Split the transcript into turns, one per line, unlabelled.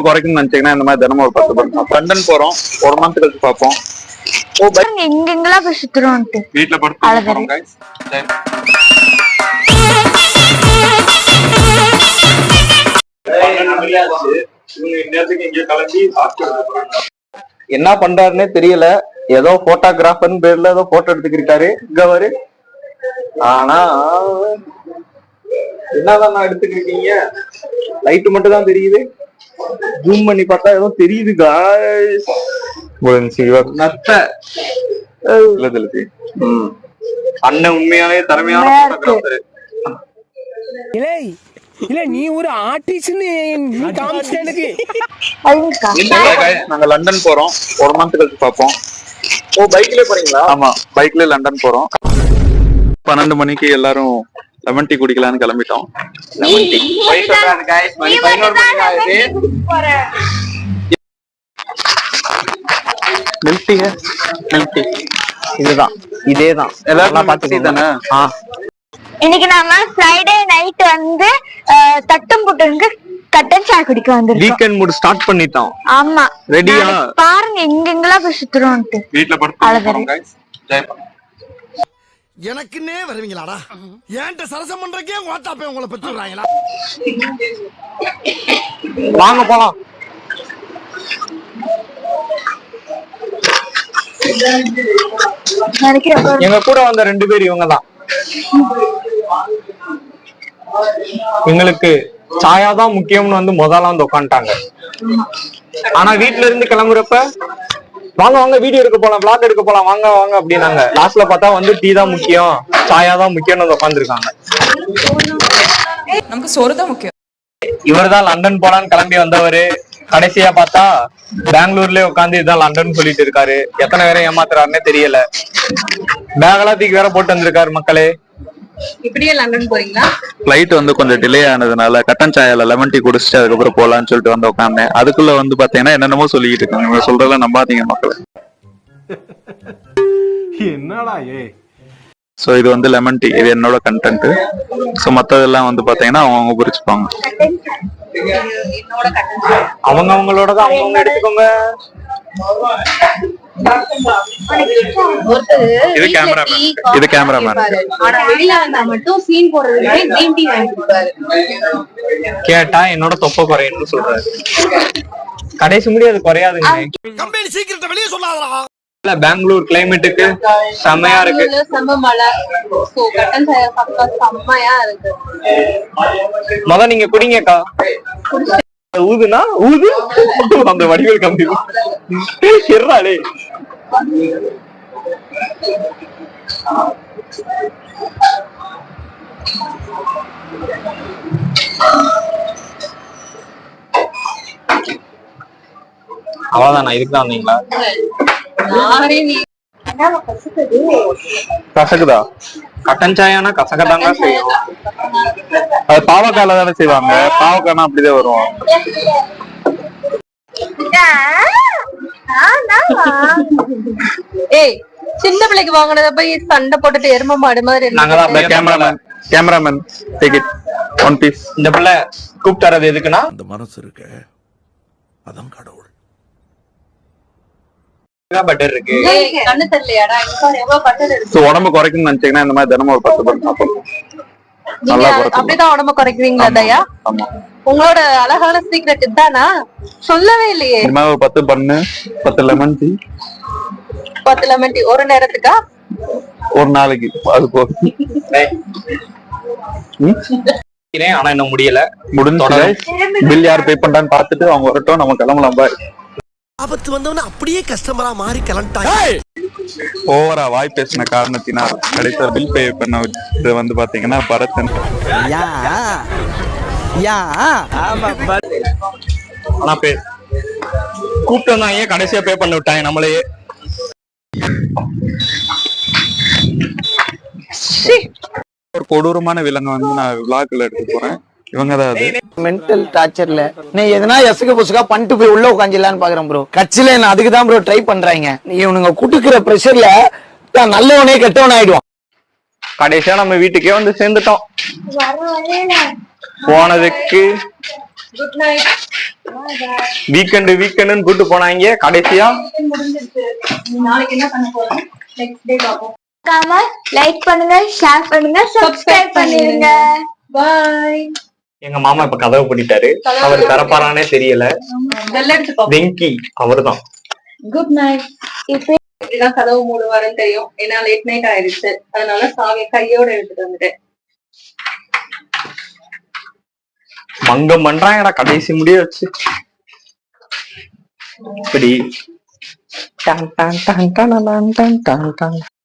குறைக்கணும்னு நினைச்சீங்கன்னா இந்த மாதிரி தினமும் ஒரு 10 பண்ணலாம். லண்டன் போறோம், 1 மந்த் கழிச்சு பார்ப்போம்.
எங்கெங்கெல்லாம் போய் சுத்துறோம்
வீட்டுல படுத்து என்ன பண்றாருன்னே தெரியல. ஏதோ போட்டோகிராஃபர் பேர்ல ஏதோ போட்டோ எடுத்துக்கிட்டாரு இங்கவரு. ஆனா என்னதான் எடுத்துக்கிட்டீங்க? லைட் மட்டும் தான் தெரியுது. ஜூம் பண்ணி பார்த்தா ஏதோ தெரியுது. அண்ணன் உண்மையாவே திறமையான போட்டோகிராஃபர்.
இல்ல நீ ஒரு ஆர்டிஸ்ட்னு காமிச்சிட்டே.
நாங்க லண்டன் போறோம், 1 மந்த் கழிச்சு பார்ப்போம். பைக்ல போறீங்களா? ஆமா, பைக்ல லண்டன் போறோம். 12 மணிக்கு எல்லாரும் லெமன் டீ குடிக்கலான்னு கிளம்பிட்டோம். Lemon tea milk tea, milk tea இதுதான், இதேதான் எல்லாரும் பாத்துக்கிட்டானே.
இன்னைக்கு நாம ஃப்ரைடே நைட் வந்து தட்டும் புட்டுக்கு கட்டன் சாய் குடிக்க வந்திருக்கோம்.
வீக்கெண்ட் மூட் ஸ்டார்ட் பண்ணிட்டோம்.
ஆமா,
ரெடியா?
பாருங்க எங்கெங்கெல்லாம் போய் சுத்துறோம்.
வீட்ல படுத்து
எனக்குன்னே வருவீங்களாடா? ஏன்ட்ட சரசம் பண்றக்கே வாட்டாப்பே உங்களை பெற்று விடுறாங்களா?
வாங்க போலாம். எங்க கூட வந்த 2 பேர் இவங்க தான். எங்களுக்கு சாயாதான் முக்கியம்னு வந்து முதல்ல வந்து உட்காந்துட்டாங்க. ஆனா வீட்டுல இருந்து கிளம்புறப்ப வாங்க வாங்க வீடியோ எடுக்க போலாம், vlog எடுக்க போலாம், வாங்க வாங்க அப்படின்னாங்க. லாஸ்ட்ல பார்த்தா வந்து டீ தான் முக்கியம், சாயாதான் முக்கியம்னு வந்து உட்காந்துருக்காங்க.
நமக்கு சோறு தான் முக்கியம்.
இவர் தான் லண்டன் போலான்னு கிளம்பி வந்தவரு. கடைசியா பார்த்தா பெங்களூர்லயே உட்காந்து இதுதான் லண்டன் சொல்லிட்டு இருக்காரு. எத்தனை பேரை ஏமாத்துறாருன்னே தெரியல. பேகெல்லாம் தூக்கி வேற போட்டு வந்திருக்காரு. மக்களே,
இப்படியே லண்டன் போறீங்களா?
பிளைட் வந்து கொஞ்சம் டிலே ஆனதுனால கட்டன் சாயால லெமன் டீ குடிச்சிட்டு அதுக்கப்புறம் போலான்னு சொல்லிட்டு வந்து உட்காந்தேன். அதுக்குள்ள வந்து பாத்தீங்கன்னா என்னென்னமோ சொல்லிட்டு இருக்காங்க. இவங்க சொல்றதெல்லாம் நம்பாதீங்க மக்களே.
என்னடா ஏ?
சோ இது வந்து லெமன் டீ, இது என்னோட கண்டென்ட். சோ மத்ததெல்லாம் வந்து பாத்தீங்கன்னா அவங்க புரிச்சுப்பாங்க. அவங்க அவங்களோடதான் அவங்க எடுத்துக்கோங்க. இது கேமராமேன், இது கேமராமேன். கேட்டா என்னோட தொப்பை குறையும்னு சொல்றாரு. கடைசி முடியாது குறையாதுங்க. பெங்களூர் கிளைமேட்டுக்கு செம்மையா இருக்கு. மொத நீங்க குடிங்கக்கா. ஊதுனா ஊது, அந்த வடிவேல் கம்பி எறாளே. அவ்வளவுதானா? இதுக்கு தான் வந்தீங்களா? கசக்குதா? கட்டன் சாயானா கசக்கதாங்க செய்யும். அது பாவக்காயில தானே செய்வாங்க. பாவக்காய்னா அப்படிதான் வரும்.
ஏய், சின்ன பிள்ளைக்கு வாங்கினத போய் சண்டை போட்டுட்டு எரும மாடு மாதிரி.
நாங்கதான் cameraman. Cameraman take it 1 piece. இந்த பிள்ளை கூப்பிட்டாரது எதுக்குன்னா
அந்த மனசு இருக்கு, அதான் கடவுள்.
பட்டர் இருக்கு.
கண்ணு தெரியலையாடா? எவ்வளவு பட்டர் இருக்கு.
உடம்பு குறைக்கணும்னு நினைச்சீங்கன்னா இந்த மாதிரி தினமும் ஒரு 10 பண்ணி சாப்பிடணும்.
அப்படிதான் உடம்பு குறைக்கிறீங்களா தயா? உங்களோட அழகான சீக்ரெட் இதுதானா? சொல்லவே இல்லையே.
இந்த மாதிரி ஒரு 10 பண்ணு, 10 லெமன் டீ.
10 லெமன் டீ ஒரு நேரத்துக்கா?
ஒரு நாளைக்கு. அது போதும். ஆனா இன்னும் முடியல. முடிஞ்சு பில் யார் பே பண்றான்னு பாத்துட்டு அவங்க வரட்டும், நம்ம கிளம்பலாம். பாய்.
ஆபத்து வந்தவன அப்படியே கஸ்டமரா மாறி கிளம்பிட்டாங்க.
ஓவரா வாய் பேசின காரணத்தினால் கடைசியா பில் பே பண்ண இது வந்து பாத்தீங்கன்னா பரத்தன். ஆனா பே கூப்பிட்டு வந்தாங்க, கடைசியா பே பண்ண விட்டாங்க நம்மளையே. ஒரு கொடூரமான விலங்கு வந்து நான் விளாக்குல எடுத்து போறேன். இவங்கதான்
மென்டல் டார்ச்சர்ல நீ எதனா எசுக்கு புசுக்கா பண்ணிட்டு போய் உள்ள உட்காந்துலான்னு பாக்குறேன் ப்ரோ. கட்சியில என்ன அதுக்குதான் ப்ரோ ட்ரை பண்றாங்க. இவனுங்க குட்டுக்கிற பிரஷர்ல நல்லவனே கெட்டவன் ஆயிடுவான்.
கடைசியா நம்ம வீட்டுக்கே வந்து சேர்ந்துட்டோம். போனதுக்கு வீக்கெண்டுன்னு கூட்டு போனாங்க, கடைசியா
நாளைக்கு என்ன பண்ண போறோம் நெக்ஸ்ட் டே பாப்போம்.
லைக் பண்ணுங்க, ஷேர் பண்ணுங்க, சப்ஸ்கிரைப் பண்ணிருங்க.
பாய்.
எங்க மாமா இப்ப கதவு பூட்டிட்டாரு. அவர் திறப்பாரானே தெரியல.
பெல் அடிச்சு பாப்போம்.
வெங்கி அவர்தான்.
Good night. இப்படிதான் கதவு மூடுவாருன்னு தெரியும், ஏன்னா லேட் நைட் ஆயிடுச்சு. அதனால சாவியை கையோட எடுத்துட்டு வந்துட்டேன்.
மங்கம் பண்றாங்கடா கடைசி முடிய வச்சு. இப்படி